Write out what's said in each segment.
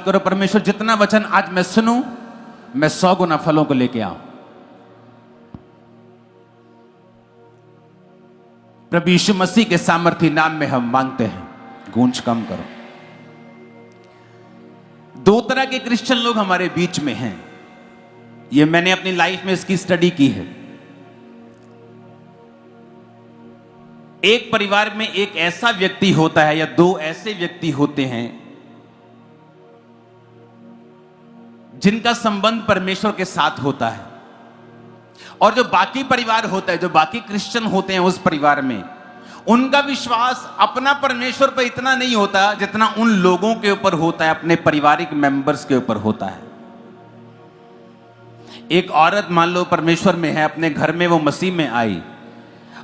करो, परमेश्वर जितना वचन आज मैं सुनूं, मैं 100 गुना फलों को लेके आऊं। प्रभु यीशु मसीह के सामर्थी नाम में हम मांगते हैं। गूंज कम करो। 2 तरह के क्रिश्चियन लोग हमारे बीच में हैं। ये मैंने अपनी लाइफ में इसकी स्टडी की है। एक परिवार में एक ऐसा व्यक्ति होता है या 2 ऐसे व्यक्ति होते हैं जिनका संबंध परमेश्वर के साथ होता है, और जो बाकी परिवार होता है, जो बाकी क्रिश्चियन होते हैं उस परिवार में, उनका विश्वास अपना परमेश्वर पर इतना नहीं होता जितना उन लोगों के ऊपर होता है, अपने पारिवारिक मेंबर्स के ऊपर होता है। एक औरत मान लो परमेश्वर में है, अपने घर में वो मसीह में आई,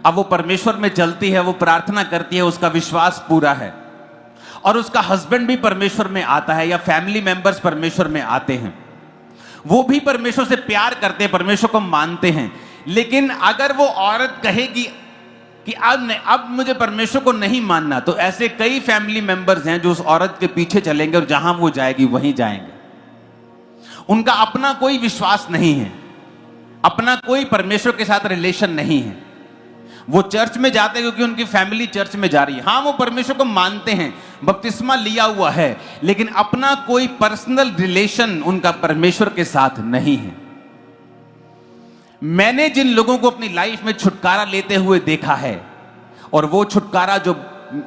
अब वो परमेश्वर में चलती है, वो प्रार्थना करती है, उसका विश्वास पूरा है, और उसका हस्बैंड भी परमेश्वर में आता है या फैमिली मेंबर्स परमेश्वर में आते हैं, वो भी परमेश्वर से प्यार करते हैं, परमेश्वर को मानते हैं। लेकिन अगर वो औरत कहेगी कि अब मुझे परमेश्वर को नहीं मानना, तो ऐसे कई फैमिली मेंबर्स हैं जो उस औरत के पीछे चलेंगे और जहां वो जाएगी वहीं जाएंगे। उनका अपना कोई विश्वास नहीं है, अपना कोई परमेश्वर के साथ रिलेशन नहीं है। वो चर्च में जाते हैं क्योंकि उनकी फैमिली चर्च में जा रही है। हाँ, वो परमेश्वर को मानते हैं, बपतिस्मा लिया हुआ है, लेकिन अपना कोई पर्सनल रिलेशन उनका परमेश्वर के साथ नहीं है। मैंने जिन लोगों को अपनी लाइफ में छुटकारा लेते हुए देखा है, और वो छुटकारा जो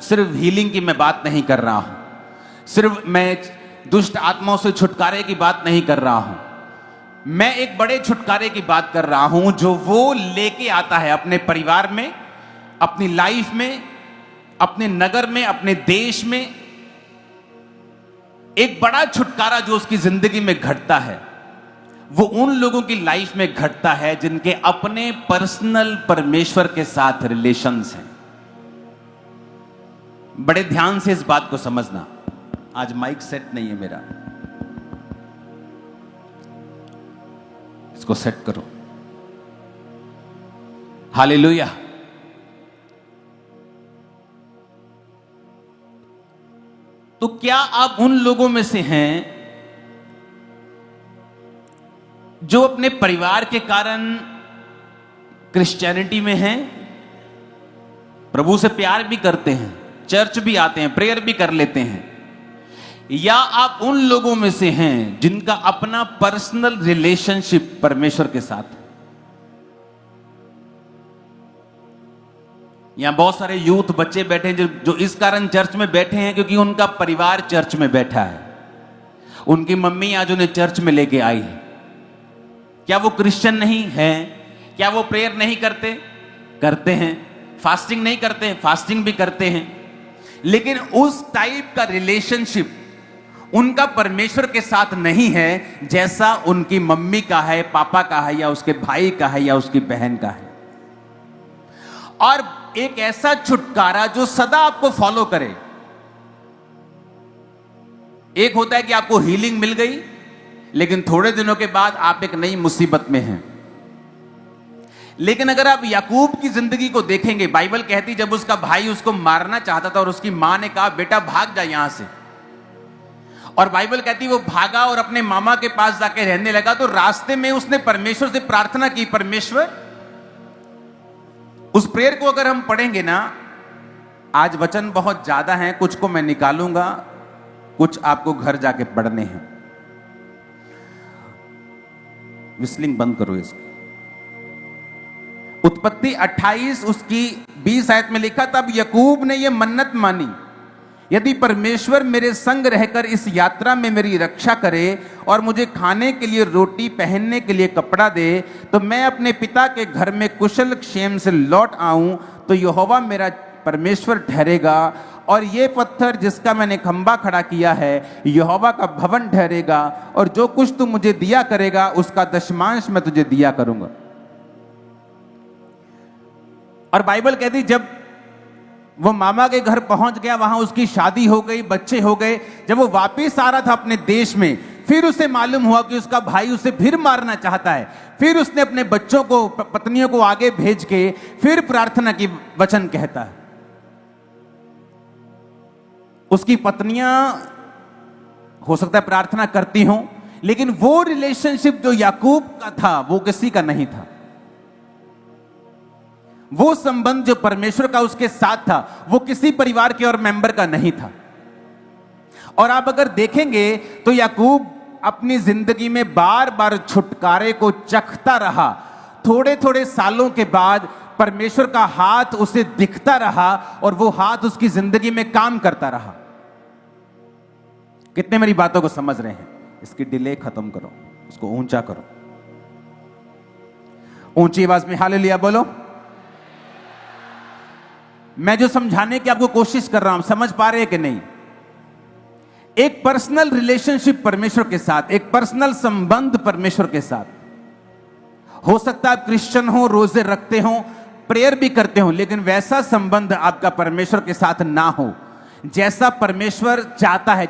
सिर्फ हीलिंग की मैं बात नहीं कर रहा हूं, सिर्फ मैं दुष्ट आत्माओं से छुटकारे की बात नहीं कर रहा हूं, मैं एक बड़े छुटकारे की बात कर रहा हूं जो वो लेके आता है अपने परिवार में, अपनी लाइफ में, अपने नगर में, अपने देश में। एक बड़ा छुटकारा जो उसकी जिंदगी में घटता है, वो उन लोगों की लाइफ में घटता है जिनके अपने पर्सनल परमेश्वर के साथ रिलेशंस हैं। बड़े ध्यान से इस बात को समझना। आज माइक सेट नहीं है मेरा, इसको सेट करो। हालेलुया। तो क्या आप उन लोगों में से हैं जो अपने परिवार के कारण क्रिश्चियनिटी में हैं, प्रभु से प्यार भी करते हैं, चर्च भी आते हैं, प्रेयर भी कर लेते हैं, या आप उन लोगों में से हैं जिनका अपना पर्सनल रिलेशनशिप परमेश्वर के साथ है? यहां बहुत सारे यूथ बच्चे बैठे हैं जो इस कारण चर्च में बैठे हैं क्योंकि उनका परिवार चर्च में बैठा है, उनकी मम्मी आज उन्हें चर्च में लेके आई है। क्या वो क्रिश्चियन नहीं है? क्या वो प्रेयर नहीं करते? करते हैं। फास्टिंग नहीं करते? फास्टिंग भी करते हैं। लेकिन उस टाइप का रिलेशनशिप उनका परमेश्वर के साथ नहीं है जैसा उनकी मम्मी का है, पापा का है, या उसके भाई का है, या उसकी बहन का है। और एक ऐसा छुटकारा जो सदा आपको फॉलो करे। एक होता है कि आपको हीलिंग मिल गई, लेकिन थोड़े दिनों के बाद आप एक नई मुसीबत में हैं। लेकिन अगर आप याकूब की जिंदगी को देखेंगे, बाइबल कहती जब उसका भाई उसको मारना चाहता था और उसकी मां ने कहा बेटा भाग जा यहां से, और बाइबल कहती वो भागा और अपने मामा के पास जाके रहने लगा, तो रास्ते में उसने परमेश्वर से प्रार्थना की, परमेश्वर, उस प्रेयर को अगर हम पढ़ेंगे ना, आज वचन बहुत ज्यादा हैं, कुछ को मैं निकालूंगा, कुछ आपको घर जाके पढ़ने हैं। विस्लिंग बंद करो इसकी। उत्पत्ति 28 उसकी 20 आयत में लिखा, तब याकूब ने यह मन्नत मानी, यदि परमेश्वर मेरे संग रहकर इस यात्रा में मेरी रक्षा करे और मुझे खाने के लिए रोटी, पहनने के लिए कपड़ा दे, तो मैं अपने पिता के घर में कुशल क्षेम से लौट आऊं, तो यहोवा मेरा परमेश्वर ठहरेगा, और ये पत्थर जिसका मैंने खंबा खड़ा किया है यहोवा का भवन ठहरेगा, और जो कुछ तू मुझे दिया करेगा उसका दशमांश मैं तुझे दिया करूंगा। और बाइबल कहती जब वो मामा के घर पहुंच गया, वहां उसकी शादी हो गई, बच्चे हो गए, जब वो वापिस आ रहा था अपने देश में, फिर उसे मालूम हुआ कि उसका भाई उसे फिर मारना चाहता है। फिर उसने अपने बच्चों को, पत्नियों को आगे भेज के फिर प्रार्थना की वचन कहता है। उसकी पत्नियां हो सकता है प्रार्थना करती हूं, लेकिन वो रिलेशनशिप जो याकूब का था वो किसी का नहीं था। वो संबंध जो परमेश्वर का उसके साथ था वो किसी परिवार के और मेंबर का नहीं था। और आप अगर देखेंगे तो याकूब अपनी जिंदगी में बार बार छुटकारे को चखता रहा। थोड़े थोड़े सालों के बाद परमेश्वर का हाथ उसे दिखता रहा और वो हाथ उसकी जिंदगी में काम करता रहा। कितने मेरी बातों को समझ रहे हैं? इसकी डिले खत्म करो, उसको ऊंचा करो, ऊंची आवाज में हालेलुया बोलो। मैं जो समझाने की आपको कोशिश कर रहा हूं, समझ पा रहे हैं कि नहीं? एक पर्सनल रिलेशनशिप परमेश्वर के साथ, एक पर्सनल संबंध परमेश्वर के साथ। हो सकता है आप क्रिश्चियन हो, रोजे रखते हो, प्रेयर भी करते हो, लेकिन वैसा संबंध आपका परमेश्वर के साथ ना हो जैसा परमेश्वर चाहता है।